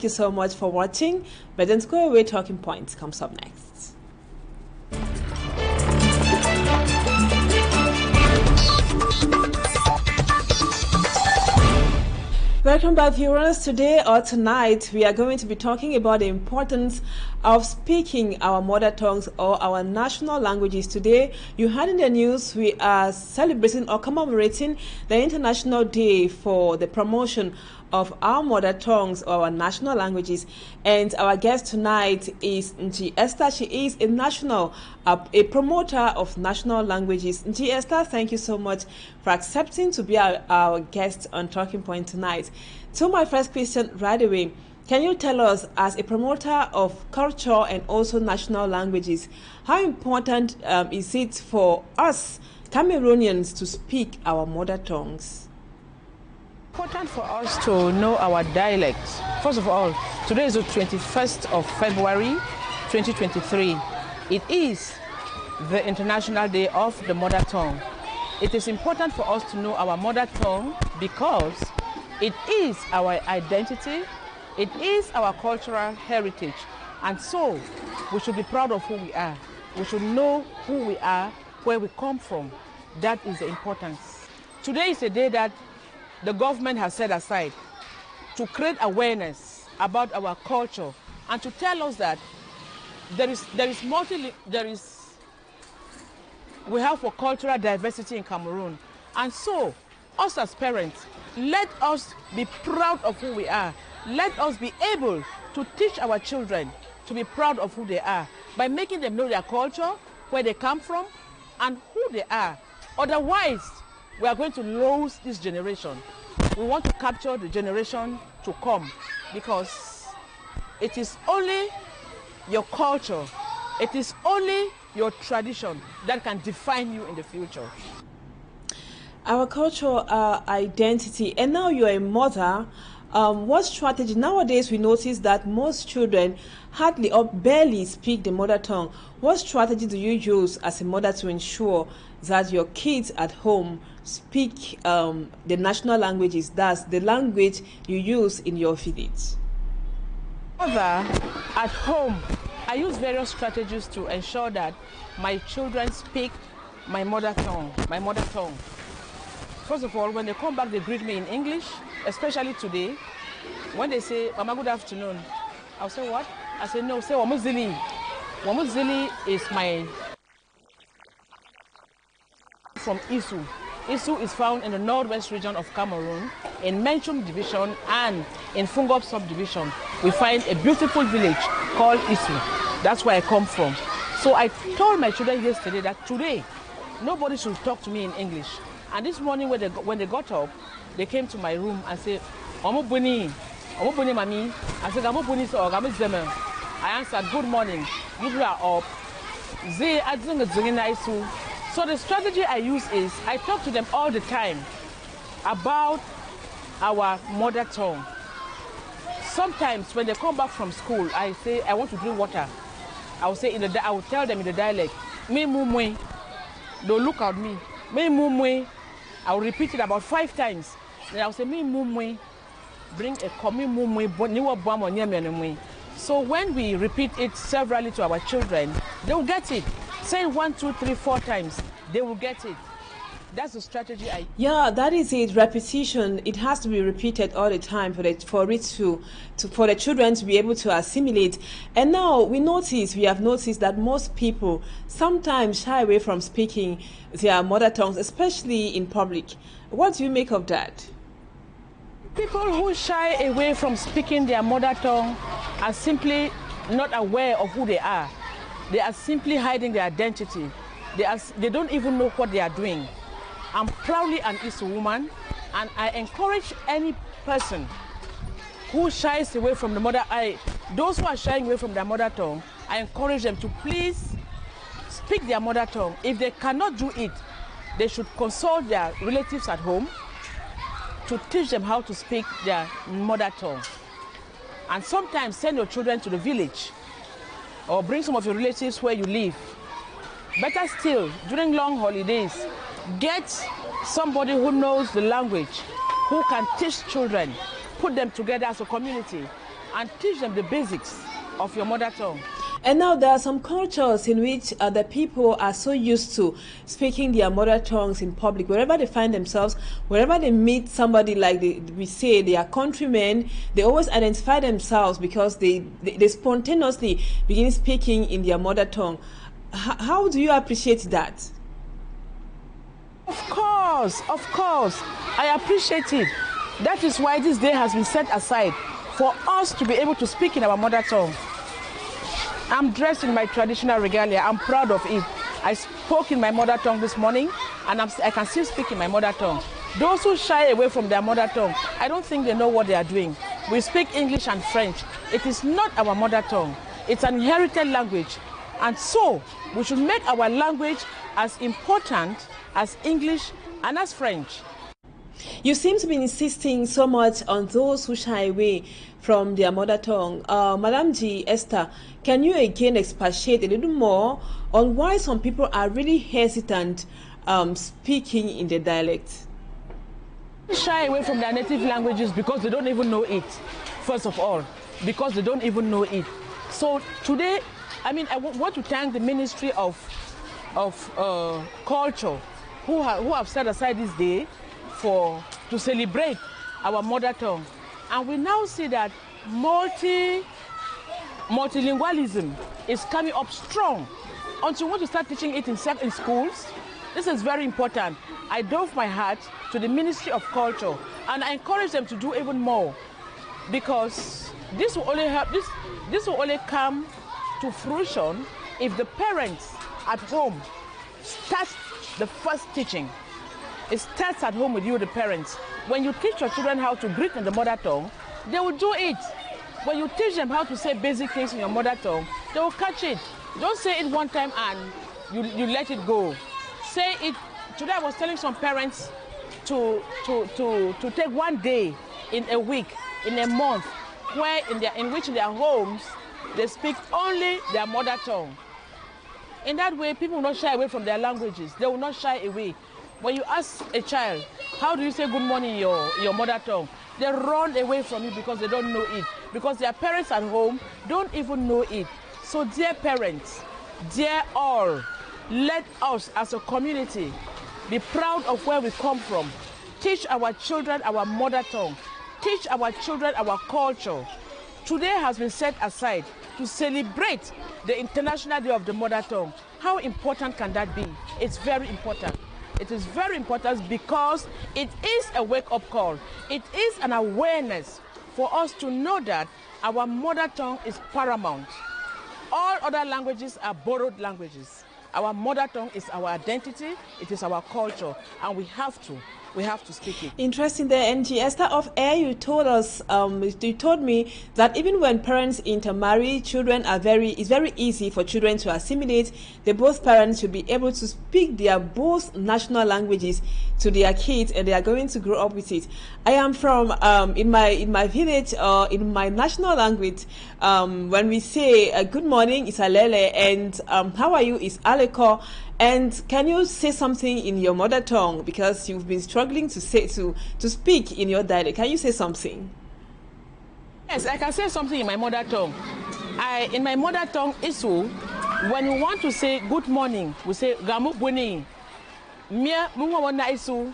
you so much for watching, but don't go away. Talking Points comes up next. Welcome back, viewers. Today or tonight, we are going to be talking about the importance of speaking our mother tongues or our national languages. Today, you heard in the news, we are celebrating or commemorating the International Day for the promotion of our mother tongues or our national languages. And our guest tonight is NJI Esther. She is a promoter of national languages. NJI Esther, thank you so much for accepting to be our guest on Talking Point tonight. So my first question right away, can you tell us, as a promoter of culture and also national languages, how important is it for us Cameroonians to speak our mother tongues? Important for us to know our dialects. First of all, today is the 21st of February 2023. It is the International Day of the Mother Tongue. It is important for us to know our mother tongue because it is our identity, it is our cultural heritage, and so we should be proud of who we are. We should know who we are, where we come from. That is the importance. Today is a day that the government has set aside to create awareness about our culture and to tell us that we have for cultural diversity in Cameroon. And so, us as parents, let us be proud of who we are. Let us be able to teach our children to be proud of who they are by making them know their culture, where they come from, and who they are. Otherwise, we are going to lose this generation. We want to capture the generation to come because it is only your culture, it is only your tradition that can define you in the future. Our cultural identity, and now you're a mother. What strategy? Nowadays, we notice that most children hardly or barely speak the mother tongue. What strategy do you use as a mother to ensure that your kids at home speak the national languages, that's the language you use in your village? Mother, at home, I use various strategies to ensure that my children speak my mother tongue, First of all, when they come back, they greet me in English, especially today. When they say, Mama, good afternoon, I'll say, what? I say, no, say, Wamuzili. Wamuzili is my... from Isu. Isu is found in the northwest region of Cameroon, in Menchum division and in Fungop subdivision. We find a beautiful village called Isu. That's where I come from. So I told my children yesterday that today, nobody should talk to me in English. And this morning when they got up, they came to my room and said, Omo Buni, Mami. I said, Omo Buni, so I answered, good morning. You are up. So the strategy I use is, I talk to them all the time about our mother tongue. Sometimes when they come back from school, I say, I want to drink water. I will tell them in the dialect, me mumwe. They'll look at me, me mumwe. I will repeat it about 5 times. Then I will say, me mumwe, bring a komi mumwe. So when we repeat it severally to our children, they will get it. Say 1, 2, 3, 4 times, they will get it. That's the strategy Yeah, that is it. Repetition. It has to be repeated all the time for the children to be able to assimilate. And now we have noticed that most people sometimes shy away from speaking their mother tongues, especially in public. What do you make of that? People who shy away from speaking their mother tongue are simply not aware of who they are. They are simply hiding their identity. They don't even know what they are doing. I'm proudly an Isu woman, and I encourage any person who shies away from those who are shying away from their mother tongue, I encourage them to please speak their mother tongue. If they cannot do it, they should consult their relatives at home to teach them how to speak their mother tongue. And sometimes send your children to the village or bring some of your relatives where you live. Better still, during long holidays, get somebody who knows the language, who can teach children, put them together as a community, and teach them the basics of your mother tongue. And now there are some cultures in which the people are so used to speaking their mother tongues in public. Wherever they find themselves, wherever they meet somebody like we say they are countrymen, they always identify themselves because they spontaneously begin speaking in their mother tongue. How do you appreciate that? Of course, I appreciate it. That is why this day has been set aside for us to be able to speak in our mother tongue. I'm dressed in my traditional regalia. I'm proud of it. I spoke in my mother tongue this morning, and I can still speak in my mother tongue. Those who shy away from their mother tongue, I don't think they know what they are doing. We speak English and French. It is not our mother tongue. It's an inherited language. And so, we should make our language as important as English and as French. You seem to be insisting so much on those who shy away from their mother tongue. Madam NJI Esther, can you again expatiate a little more on why some people are really hesitant speaking in the dialect? They shy away from their native languages because they don't even know it, first of all, because they don't even know it. So today, I want to thank the Ministry of Culture who have set aside this day to celebrate our mother tongue. And we now see that multilingualism is coming up strong. Until we want to start teaching it in schools, this is very important. I dove my hat to the Ministry of Culture, and I encourage them to do even more, because this will only help. This will only come to fruition if the parents at home start the first teaching. It starts at home with you, the parents. When you teach your children how to greet in the mother tongue, they will do it. When you teach them how to say basic things in your mother tongue, they will catch it. Don't say it one time and you let it go. Say it. Today I was telling some parents to take one day in a week, in a month, in which in their homes they speak only their mother tongue. In that way, people will not shy away from their languages. They will not shy away. When you ask a child, how do you say good morning in your mother tongue? They run away from you because they don't know it. Because their parents at home don't even know it. So dear parents, dear all, let us as a community be proud of where we come from. Teach our children our mother tongue. Teach our children our culture. Today has been set aside to celebrate the International Day of the Mother Tongue. How important can that be? It's very important. It is very important because it is a wake-up call. It is an awareness for us to know that our mother tongue is paramount. All other languages are borrowed languages. Our mother tongue is our identity, it is our culture, and we have to speak it. Interesting there, NJI Esther. Off air, you told us, you told me that even when parents intermarry, it's very easy for children to assimilate. Both parents should be able to speak their both national languages to their kids, and they are going to grow up with it. I am from in my village or in my national language. When we say good morning, it's alele, and how are you is aleko. And can you say something in your mother tongue, because you've been struggling to speak in your dialect? Can you say something? Yes, I can say something in my mother tongue. In my mother tongue, Isu, when we want to say good morning, we say gamu buni. Mia munga isu,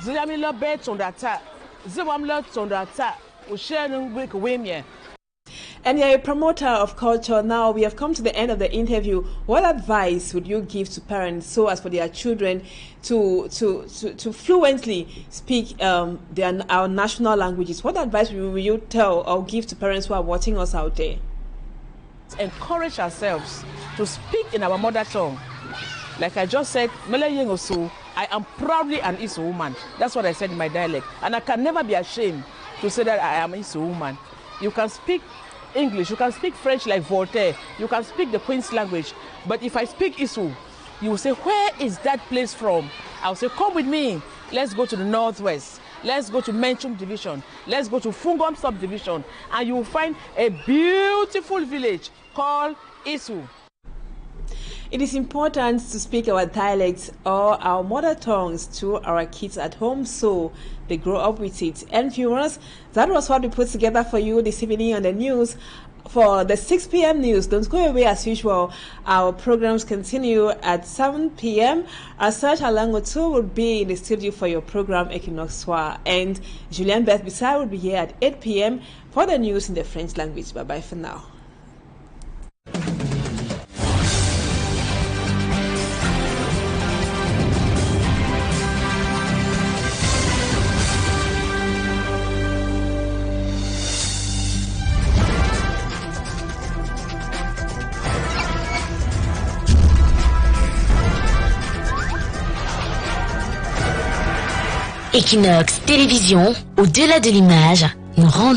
zilamila bet on that ta, ziwamla on that ta, ushenung week wemye. And you're a promoter of culture. Now we have come to the end of the interview. What advice would you give to parents so as for their children to fluently speak our national languages? What advice will you tell or give to parents who are watching us out there? Encourage ourselves to speak in our mother tongue. Like I just said, I am proudly an Isu woman. That's what I said in my dialect. And I can never be ashamed to say that I am Isu woman. You can speak English, you can speak French like Voltaire, you can speak the Queen's language, but if I speak Isu, you will say, where is that place from? I'll say, come with me, let's go to the Northwest, let's go to Menchum Division, let's go to Fungom Subdivision, and you will find a beautiful village called Isu. It is important to speak our dialects or our mother tongues to our kids at home so they grow up with it. And viewers, that was what we put together for you this evening on the news. For the 6 p.m. news, don't go away as usual. Our programs continue at 7 p.m. As such, Alango 2 will be in the studio for your program Equinoxe, and Julien Beth Bissau will be here at 8 p.m. for the news in the French language. Bye-bye for now. Equinoxe Télévision, au-delà de l'image, nous rendons